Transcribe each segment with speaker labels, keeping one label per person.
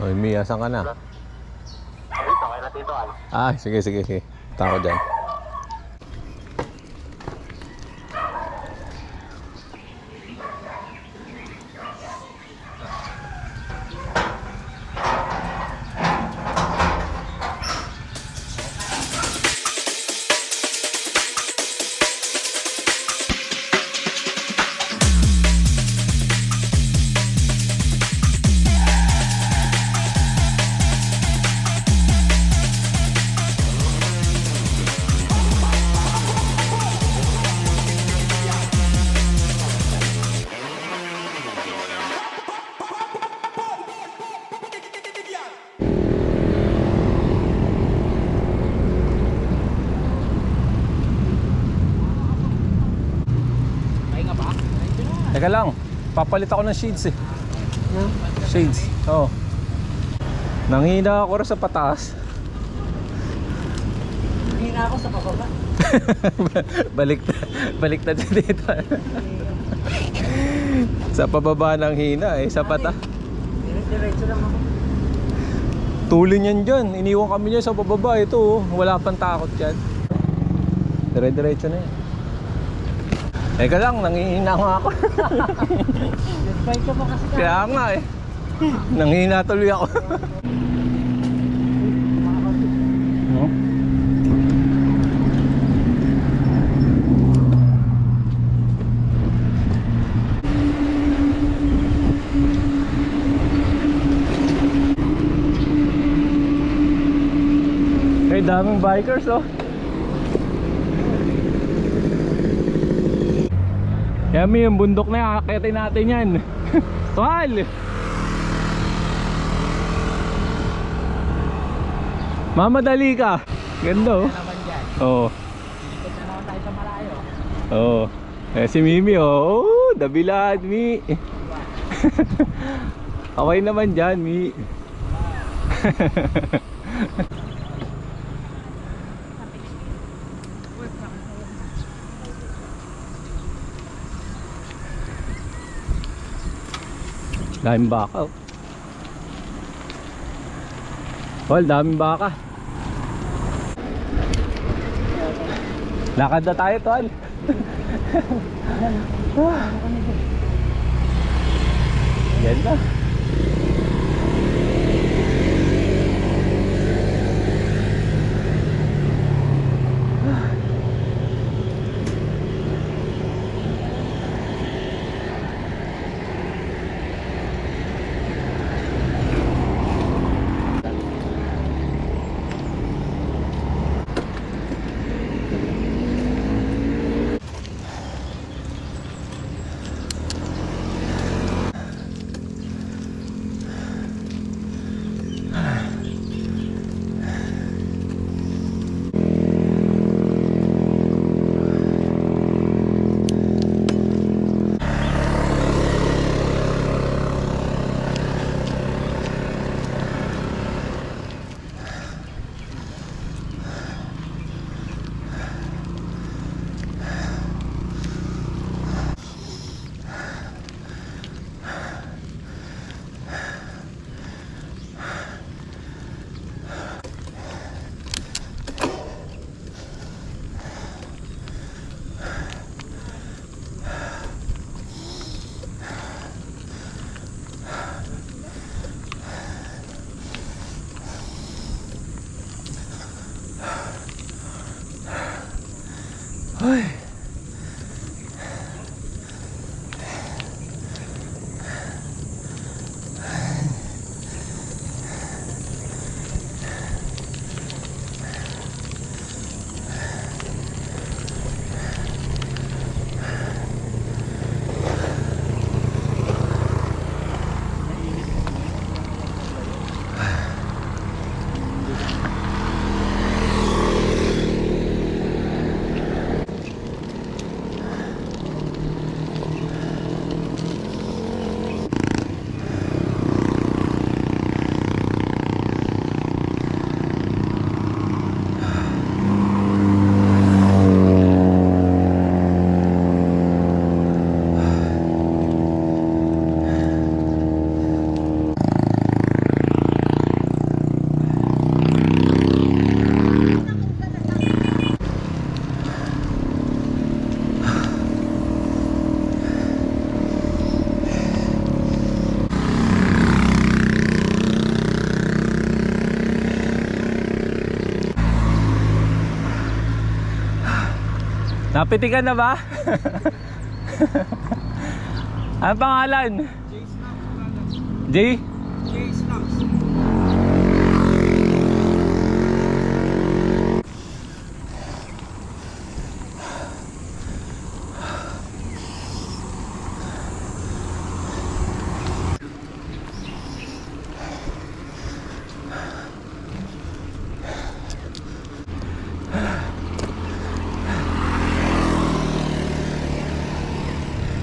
Speaker 1: Oy, Mia, saan ka na?
Speaker 2: Dito, kaya natin ito.
Speaker 1: Ah, sige, sige, sige. Punta ko dyan. Teka lang, papalit ako ng shades eh. Shades, oo. Nanghina ako rin sa pataas.
Speaker 3: Hina ako sa pababa.
Speaker 1: Balik na dito. Sa pababa ng hina eh, sa pata.
Speaker 3: Diretso lang ako.
Speaker 1: Tulin yan dyan, iniwan kami dyan sa pababa. Ito oh, wala pang takot dyan. Dire-diretso na yan. Teka lang, nanghihina nga ako.
Speaker 3: Nag-bike ka pa kasi ka.
Speaker 1: Kaya nga eh. Nanghihina tuloy ako. No? Ay, daming bikers oh. Yami, yung bundok na yan, akitin natin yan. Tuwal! Mamadali ka. Ganda oh.
Speaker 3: Naman dyan.
Speaker 1: Oo.
Speaker 3: Ikot na naman tayo sa malayo.
Speaker 1: Oo. Eh, si Mimi oh. Oh, dabilad Mi. Okay naman dyan Mi. Daming baka oh. Well, daming baka. Lakad na tayo, Tol. Yan na. Napitikan na ba? Ano pangalan? J?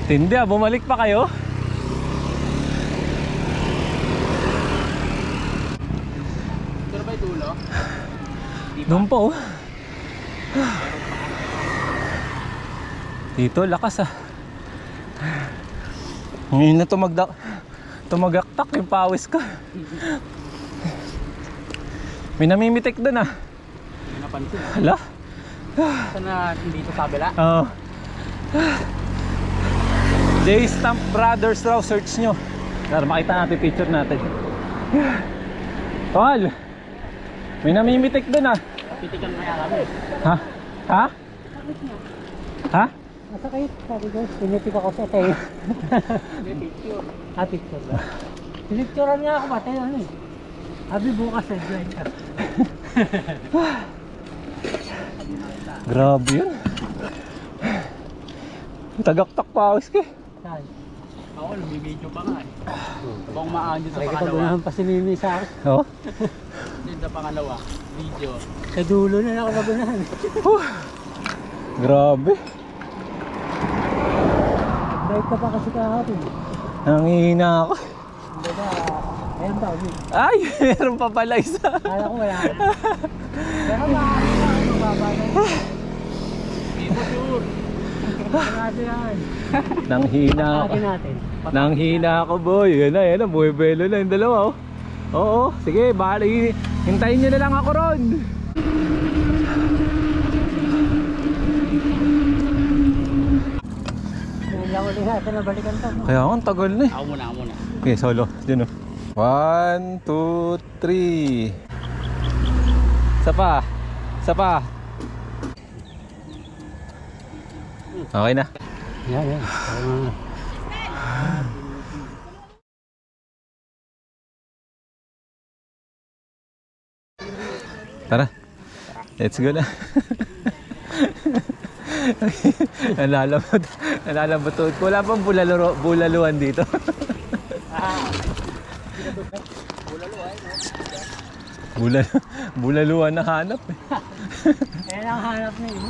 Speaker 1: Tindi ah, bumalik pa kayo?
Speaker 3: Pero ba yung dulo?
Speaker 1: Doon po oh. Dito, lakas ah. Ngayon na tumagaktak yung pawis ko. May namimitik doon ah.
Speaker 3: Hindi napansin.
Speaker 1: Hala?
Speaker 3: Saan na dito sa kabila?
Speaker 1: Oo. J-Stamp Brothers raw, search nyo. Para makita natin picture natin. Tol, may namimitik doon ah.
Speaker 3: Pitikan kaya kami.
Speaker 1: Ha? Ha? Ha?
Speaker 3: Masakit. Sabi ko, pinitik ako sa tayo. Picture. Ah, picture ba? Pinicturean nga ako ba? Tayo ano eh. Sabi bukas na join ka.
Speaker 1: Grabe yun. Tagaktak pawis ko eh.
Speaker 3: Saan?
Speaker 4: Ako, lumibidyo pa nga eh. Habang umaan dito sa
Speaker 3: Nakikita
Speaker 4: pangalawa.
Speaker 3: gunahan pa si Mimi sa akin.
Speaker 1: Oh.
Speaker 4: Dito sa pangalawa, video.
Speaker 3: Sa dulo na ako nagunahan.
Speaker 1: Grabe.
Speaker 3: Bike ka pa kasi kahapon.
Speaker 1: Nangihina ako.
Speaker 3: Hindi ba? Ayun ba?
Speaker 1: Ay, meron pa pala isa.
Speaker 3: Kala ko wala na. Pero mababa na yun.
Speaker 4: Hindi mo sure.
Speaker 3: Marado yan.
Speaker 1: Nanghina ako.
Speaker 3: Patakin natin.
Speaker 1: Nanghina ako boy. Yan na, buwebelo na yung dalawa oh. Oo, sige, bali. Hintayin nyo na lang ako ron.
Speaker 3: Hindi ako natin nabalikan to.
Speaker 1: Kaya ang tagal na eh.
Speaker 4: Ako muna, ako muna.
Speaker 1: Okay, solo. Diyan oh. 1, 2, 3. Isa pa. Isa pa. Okay na.
Speaker 3: Yan, yan.
Speaker 1: Tara. Let's go na. Nalalambot ko. Wala pang bulaluan dito. Bulaluan na hanap eh.
Speaker 3: Yan ang hanap na yun.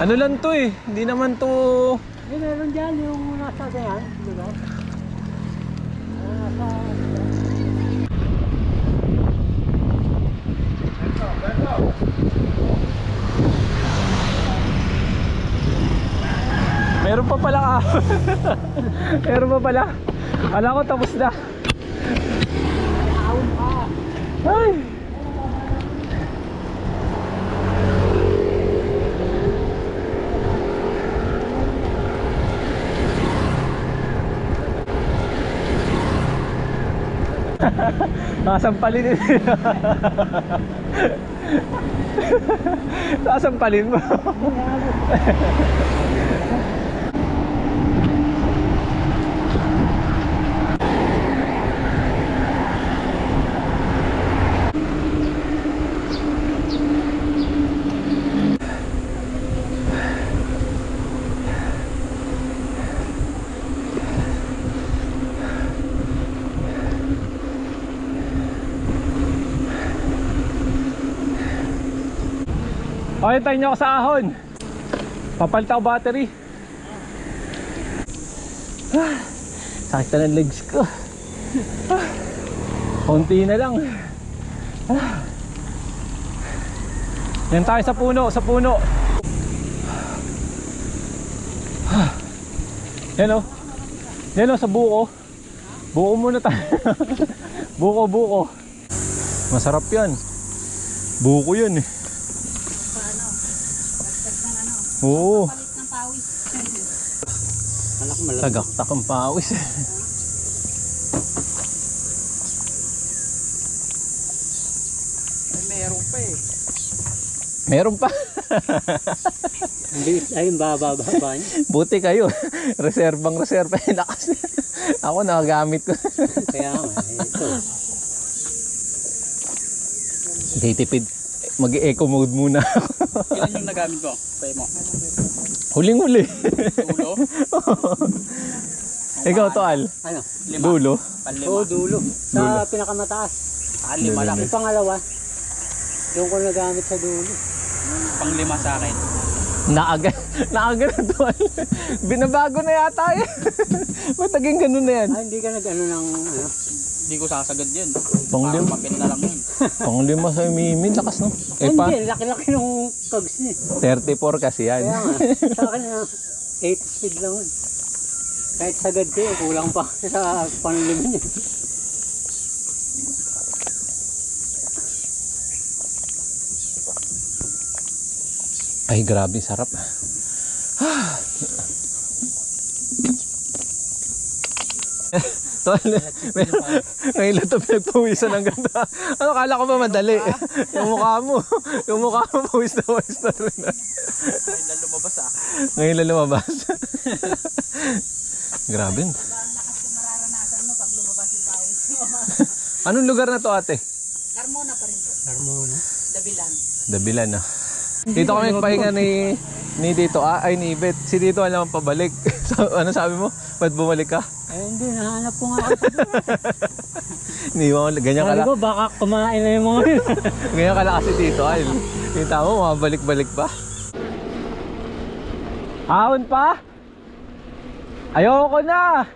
Speaker 1: Ano lang to eh. Hindi naman to.
Speaker 3: Eh, meron dyan yung nasa ganyan. Diba? Nasa...
Speaker 1: Meron pa pala ka. Meron pa pala. Alam ko tapos na. Ay. Sasampalin din. Sasampalin mo. Okay, tayo nyo ako sa ahon. Papalit ako battery. Sakit na ng legs ko. Konti na lang. Yan tayo sa puno, sa puno. Yan o. Yan o, sa buko. Buko muna tayo. Buko. Masarap yan. Buko yan eh. Oo. Tagaktak ang pawis.
Speaker 4: Ay, meron pa eh.
Speaker 1: Meron pa.
Speaker 3: Ayun, baba niya.
Speaker 1: Buti kayo. Reservang reserva yung lakas. Ako nakagamit ko.
Speaker 3: Kaya nga, ito.
Speaker 1: Titipid. Mag-eco mode muna ako.
Speaker 4: Ilan yung nagamit ko? Pay mo.
Speaker 1: Huling-huli.
Speaker 4: Dulo?
Speaker 1: Ikaw to, Al.
Speaker 3: Ano?
Speaker 4: Lima.
Speaker 1: Dulo.
Speaker 4: Panlima.
Speaker 3: Oo, dulo. Sa pinakamataas.
Speaker 4: Lima lang.
Speaker 3: Yung pangalawa, yung ko nagamit sa dulo.
Speaker 4: Panglima sa akin.
Speaker 1: Naaga na to, Al. Binabago na yata yan. Ba't naging ganun na yan?
Speaker 3: Ah, hindi ka nag-ano ng ano?
Speaker 4: Hindi ko sasagad yun.
Speaker 1: Panglim.
Speaker 4: Parang mapin na lang yun.
Speaker 1: Panglima sa Mimi, lakas no? Eh pa,
Speaker 3: Hindi, laki-laki nung cogs niya.
Speaker 1: 34 kasi yan.
Speaker 3: Kaya nga, sa akin na 8 speed lang yun. Kahit sagad ko yun, kulang pa sa panlima niya.
Speaker 1: Ay, grabe, sarap. Tol, ngayon lang ito pinagpawisan ng ganda. Ano, kala ko ba madali? Yung mukha mo, pawis na rin.
Speaker 4: Ngayon lang lumabas ah.
Speaker 1: Ngayon lang lumabas. Grabe. Anong lugar na to, ate?
Speaker 5: Carmona pa rin po.
Speaker 3: Carmona.
Speaker 5: Dabilan.
Speaker 1: Dabilan, no? Dito kami pahinga ni Dito, ni Bet. Si Dito alam pabalik. Ano sabi mo? Ba't bumalik ka?
Speaker 3: Eh hindi, nahanap ko nga ako.
Speaker 1: Iniwan ko, ganyan
Speaker 3: Sabi
Speaker 1: kala.
Speaker 3: ko, baka kumain na yung mga yun.
Speaker 1: Ganyan kala kasi Tito, ay. Kita mo, mabalik-balik pa. Ahon pa? Ayoko na!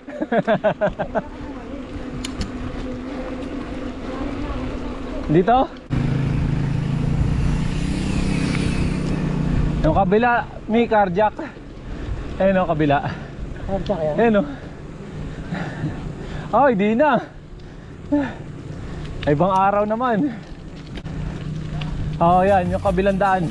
Speaker 1: Dito? Yung kabila, may carjack. Ayun o, kabila.
Speaker 3: Carjack yan.
Speaker 1: Ayun o. Ay, di na. Ay, ibang araw naman. Oh, yan, yung kabilang daan.